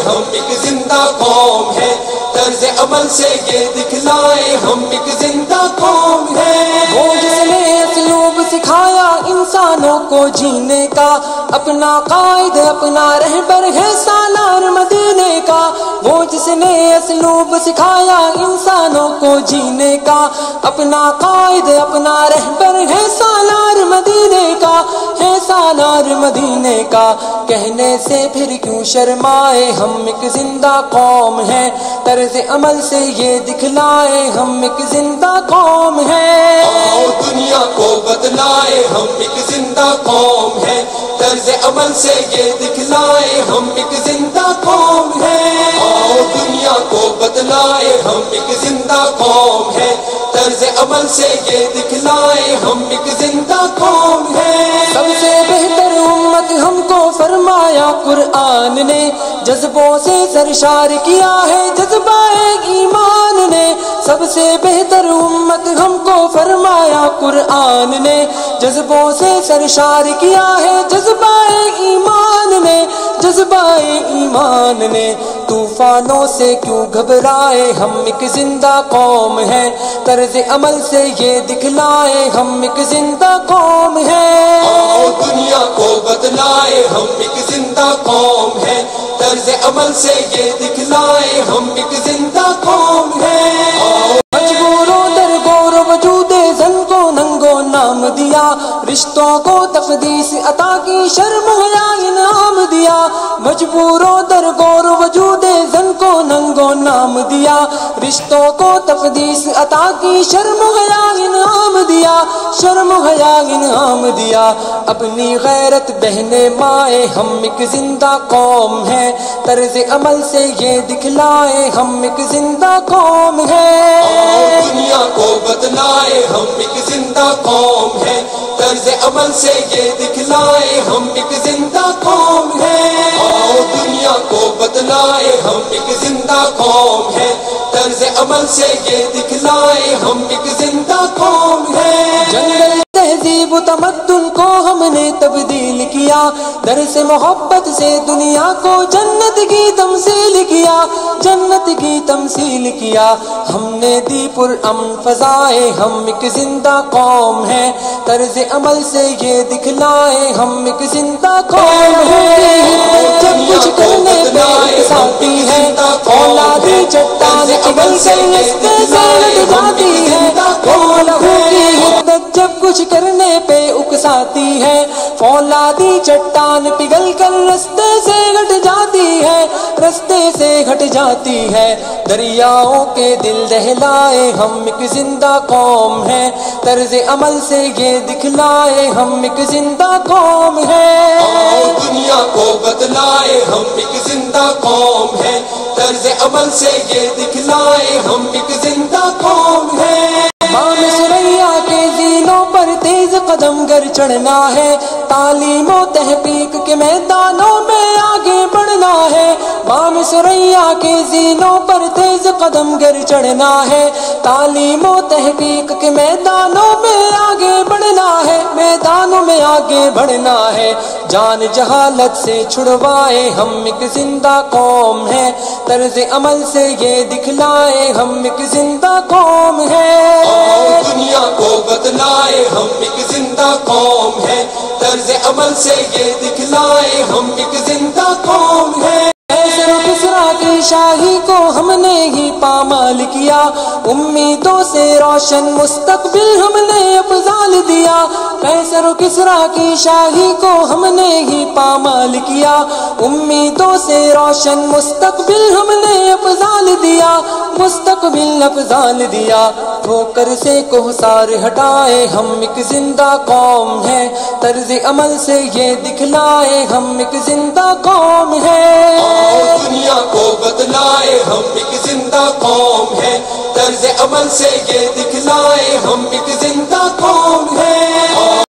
ہم ایک زندہ قوم ہے، طرز عمل سے یہ دکھلائے ہم ایک زندہ قوم ہے۔ وہ جس نے اسلوب سکھایا انسانوں کو جینے کا، اپنا قائد اپنا رہبر ہے سالار مدینے کا۔ وہ جس نے اسلوب سکھایا انسانوں کو جینے کا، اپنا قائد اپنا رہبر ہے سالار مدینے کا، ہے سالار مدینے کا۔ کہنے سے پھر کیوں شرمائے ہم ایک زندہ قوم ہے، طرز عمل سے یہ دکھلائے ہم ایک زندہ قوم ہے۔ اور دنیا کو بتلائے ہم ایک زندہ قوم ہے، طرز عمل سے یہ دکھلائے ہم ایک زندہ قوم ہے۔ اور دنیا کو بتلائے ہم ایک زندہ قوم ہے، طرز عمل سے یہ دکھلائے ہم ایک زندہ قوم ہے۔ سب سے بہتر امت ہم کو فرمایا قرآن نے، جذبوں سے سرشار کیا ہے جذبہ ایمان نے۔ سب سے بہتر امت ہم کو فرمایا قرآن نے، جذبوں سے سرشار کیا ہے جذبہ ایمان نے، جذبہ ایمان نے۔ طوفانوں سے کیوں گھبرائے ہم ایک زندہ قوم ہے، طرز عمل سے یہ دکھلائے ہم ایک زندہ قوم ہے۔ اور دنیا کو بتلائے ہم ایک زندہ قوم ہے، طرز عمل سے یہ دکھلائے ہم ایک زندہ قوم ہے۔ مجبوروں در گور وجود زن کو ننگو نام دیا، رشتوں کو تقدیس عطا کی شرم حیا انعام دیا۔ مجبوروں در گور وجود زن کو ننگو نام دیا، رشتوں کو تقدیس عطا کی شرم حیا انعام دیا، شرم حیا انعام دیا۔ اپنی غیرت بہنے مائے ہم ایک زندہ قوم ہے، طرز عمل سے یہ دکھلائے ہم ایک زندہ قوم ہے۔ اور دنیا کو بتلائے ہم ایک زندہ قوم ہے، طرز عمل سے یہ دکھلائے ہم ایک زندہ قوم ہے۔ اور دنیا کو بتلائے ہم ایک زندہ قوم ہے، طرز عمل سے یہ دکھلائے ہم ایک زندہ قوم ہے۔ جنگل تہذیب و تمدن کو ہم نے تبدیل کیا، درس محبت سے دنیا کو جنت کی تمثیل کیا، جنت کی تمثیل کیا۔ ہم نے دی پر امن فضائے ہم ایک زندہ قوم ہے، طرز عمل سے یہ دکھلائے ہم ایک زندہ قوم ہے۔ جب کچھ کرنے پہ اکساتی ہے، اولادی چٹان پگھل کر رستے سے ہٹ جاتی ہے۔ وہ لہو کی حدت جب کچھ کرنے پہ اکساتی ہے، فولادی چٹان پگھل کر رستے سے ہٹ جاتی ہے، رستے سے ہٹ جاتی ہے۔ دریاؤں کے دل دہلائے ہم ایک زندہ قوم ہے، طرز عمل سے یہ دکھلائے ہم ایک زندہ قوم ہے۔ اور دنیا کو بتلائے ہم ایک زندہ قوم ہے، طرز عمل سے یہ دکھلائے ہم ایک زندہ قوم ہے۔ مام سریا کے زینوں پر تیز قدم گر چڑھنا ہے، تعلیم و تحقیق کے میدانوں میں آگے بڑھنا ہے۔ مام سریا کے زینوں پر تیز قدم گر چڑھنا ہے، تعلیم و تحقیق کے میدانوں میں آگے بڑھنا ہے، میدانوں میں آگے بڑھنا ہے۔ جان جہالت سے چھڑوائے ہم ایک زندہ قوم ہے، طرز عمل سے یہ دکھلائے ہم ایک زندہ قوم ہے۔ اور دنیا کو بتلائے ہم ایک زندہ قوم ہے، طرز عمل سے یہ دکھلائے ہم ایک زندہ قوم ہے۔ کیسر و کسریٰ کی شاہی کو ہم نے ہی پامال کیا، امیدوں سے روشن مستقبل ہم نے افضال دیا۔ کیسر و کسریٰ کی شاہی کو ہم نے ہی پامال کیا، امیدوں سے روشن مستقبل ہم نے افضال دیا، مستقبل افضال دیا۔ ٹھوکر سے کوہسار ہٹائے ہم ایک زندہ قوم ہے، طرز عمل سے یہ دکھلائے ہم ایک زندہ قوم ہے۔ اور دنیا کو بتلائے ہم ایک زندہ قوم ہے، طرز عمل سے یہ دکھلائے ہم ایک زندہ قوم ہے۔